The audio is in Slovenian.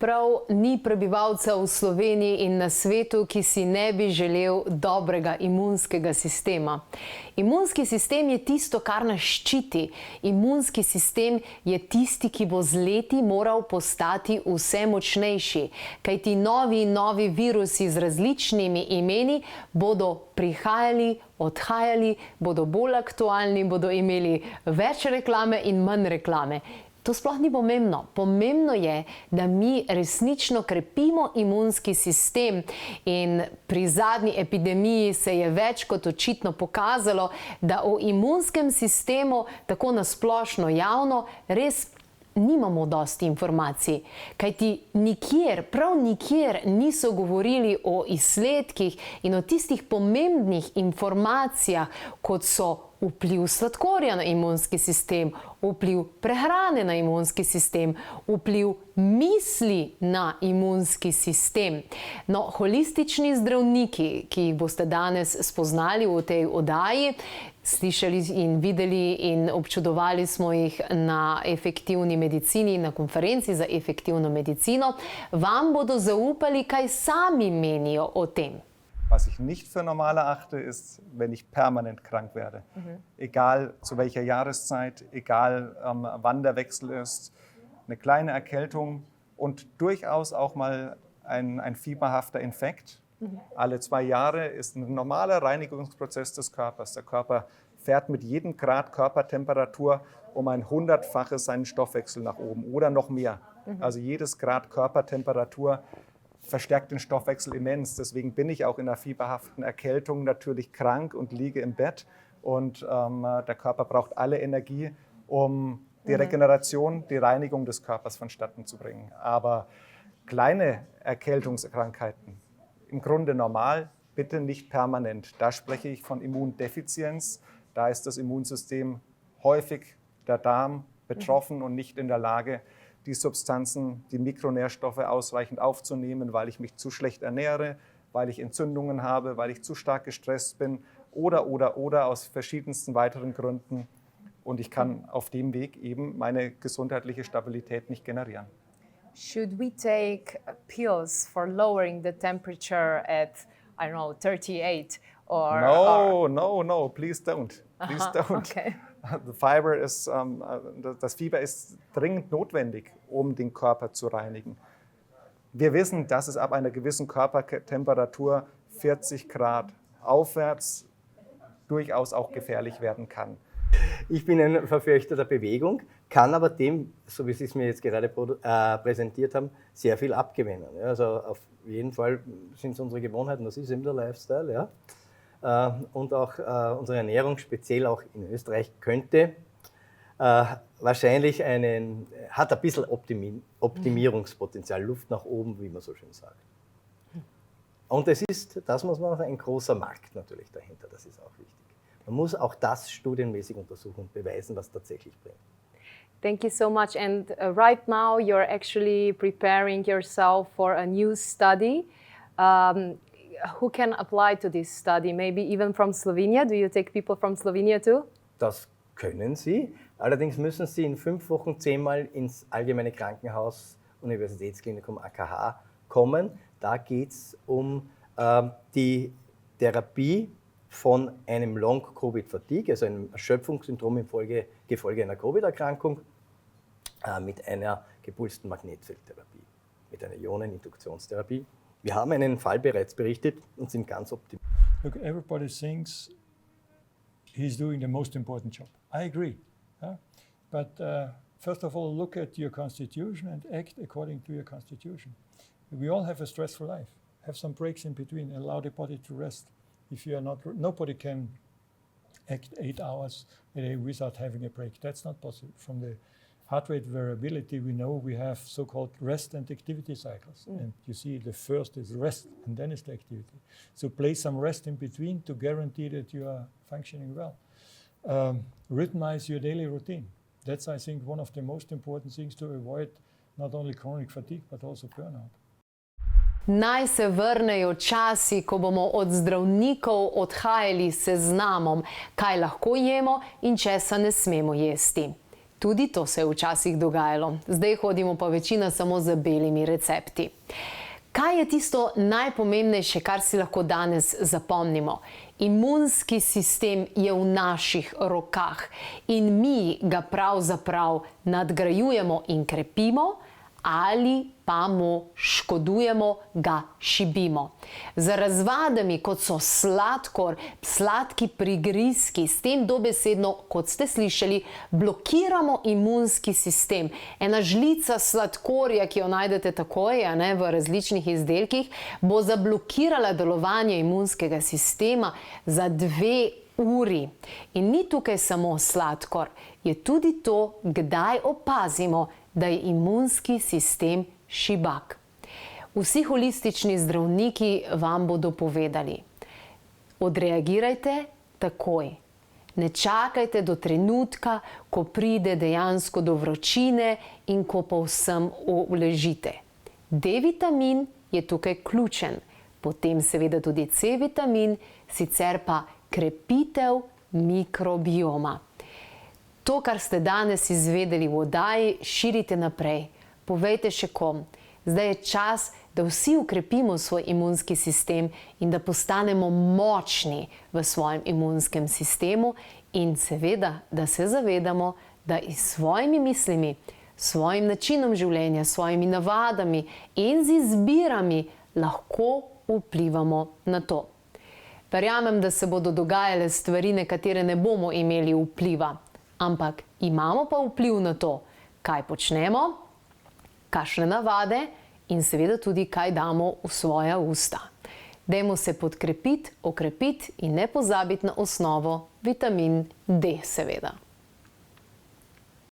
Prav ni prebivalca v Sloveniji in na svetu, ki si ne bi želel dobrega imunskega sistema. Imunski sistem je tisto, kar nas ščiti. Imunski sistem je tisti, ki bo z leti moral postati vse močnejši. Kajti novi virusi z različnimi imeni bodo prihajali, odhajali, bodo bolj aktualni, bodo imeli več reklame in manj reklame. To sploh ni pomembno. Pomembno je, da mi resnično krepimo imunski sistem in pri zadnji epidemiji se je več kot očitno pokazalo, da o imunskem sistemu tako nasplošno javno res nimamo dosti informacij. Kajti nikjer, prav nikjer niso govorili o izsledkih in o tistih pomembnih informacijah, kot so vpliv sladkorja na imunski sistem, vpliv prehrane na imunski sistem, vpliv misli na imunski sistem. No, holistični zdravniki, ki jih boste danes spoznali v tej oddaji, slišali in videli in občudovali smo jih na efektivni medicini, na konferenci za efektivno medicino, vam bodo zaupali, kaj sami menijo o tem. Was ich nicht für normal erachte, ist, wenn ich permanent krank werde. Egal zu welcher Jahreszeit, egal wann der Wechsel ist. Eine kleine Erkältung und durchaus auch mal ein fieberhafter Infekt. Alle 2 Jahre ist ein normaler Reinigungsprozess des Körpers. Der Körper fährt mit jedem Grad Körpertemperatur um ein 100-faches seinen Stoffwechsel nach oben oder noch mehr. Also jedes Grad Körpertemperatur verstärkt den Stoffwechsel immens. Deswegen bin ich auch in einer fieberhaften Erkältung natürlich krank und liege im Bett. Und der Körper braucht alle Energie, um die Regeneration, die Reinigung des Körpers vonstatten zu bringen. Aber kleine Erkältungskrankheiten, im Grunde normal, bitte nicht permanent. Da spreche ich von Immundefizienz. Da ist das Immunsystem häufig, der Darm, betroffen und nicht in der Lage, die Substanzen, die Mikronährstoffe ausreichend aufzunehmen, weil ich mich zu schlecht ernähre, weil ich Entzündungen habe, weil ich zu stark gestresst bin oder aus verschiedensten weiteren Gründen. Und ich kann auf dem Weg eben meine gesundheitliche Stabilität nicht generieren. Should we take pills for lowering the temperature at, I don't know, 38 or... No, please don't. Please don't. Okay. Das Fieber ist dringend notwendig, um den Körper zu reinigen. Wir wissen, dass es ab einer gewissen Körpertemperatur 40 Grad aufwärts durchaus auch gefährlich werden kann. Ich bin ein Verfechter der Bewegung, kann aber dem, so wie Sie es mir jetzt gerade präsentiert haben, sehr viel abgewinnen. Also auf jeden Fall sind es unsere Gewohnheiten, das ist eben der Lifestyle. Ja. Und auch unsere Ernährung, speziell auch in Österreich, könnte wahrscheinlich hat ein bisschen Optimierungspotenzial, Luft nach oben, wie man so schön sagt. Und das muss man sagen, ein großer Markt natürlich dahinter, das ist auch wichtig. Man muss auch das studienmäßig untersuchen und beweisen, was tatsächlich bringt. Thank you so much. And right now you're actually preparing yourself for a new study. Who can apply to this study? Maybe even from Slovenia? Do you take people from Slovenia too? Das können Sie. Allerdings müssen Sie in 5 Wochen 10-mal ins Allgemeine Krankenhaus Universitätsklinikum AKH kommen. Da geht es um die Therapie von einem Long-Covid-Fatigue, also einem Erschöpfungssyndrom Gefolge einer Covid-Erkrankung mit einer gepulsten Magnetfeldtherapie, mit einer Ioneninduktionstherapie. Wir haben einen Fall bereits berichtet und sind ganz optimistisch. Look, everybody thinks he's doing the most important job. I agree. Yeah? But first of all, look at your constitution and act according to your constitution. We all have a stressful life. Have some breaks in between. Allow the body to rest. If you are not, nobody can act 8 hours a day without having a break. That's not possible. From the heart rate variability, we know we have so-called rest and activity cycles. And you see the first is rest and then is the activity. So play some rest in between to guarantee that you are functioning well. Rhythmize your daily routine. That's, I think, one of the most important things to avoid not only chronic fatigue, but also burnout. Naj se vrnejo časi, ko bomo od zdravnikov odhajali s seznamom, kaj lahko jemo in česa ne smemo jesti. Tudi to se je včasih dogajalo. Zdaj hodimo pa večina samo z belimi recepti. Kaj je tisto najpomembnejše, kar si lahko danes zapomnimo? Imunski sistem je v naših rokah in mi ga pravzaprav nadgrajujemo in krepimo ali pa mu škodujemo, ga šibimo. Z razvadami, kot so sladkor, sladki prigrizki, s tem dobesedno, kot ste slišali, blokiramo imunski sistem. Ena žlica sladkorja, ki jo najdete takoj, v različnih izdelkih, bo zablokirala delovanje imunskega sistema za 2 uri. In ni tukaj samo sladkor, je tudi to, kdaj opazimo, da je imunski sistem šibak. Vsi holistični zdravniki vam bodo povedali: odreagirajte takoj. Ne čakajte do trenutka, ko pride dejansko do vročine in ko povsem uležite. D-vitamin je tukaj ključen, potem seveda tudi C-vitamin, sicer pa krepitev mikrobioma. To, kar ste danes izvedeli v oddaji, širite naprej. Povejte še kom. Zdaj je čas, da vsi ukrepimo svoj imunski sistem in da postanemo močni v svojem imunskem sistemu in seveda, da se zavedamo, da s svojimi mislimi, svojim načinom življenja, svojimi navadami in z izbirami lahko vplivamo na to. Verjamem, da se bodo dogajale stvari, na katere ne bomo imeli vpliva. Ampak imamo pa vpliv na to, kaj počnemo, kakšne navade in seveda tudi, kaj damo v svoja usta. Dajmo se podkrepiti, okrepiti in ne pozabiti na osnovo, vitamin D seveda.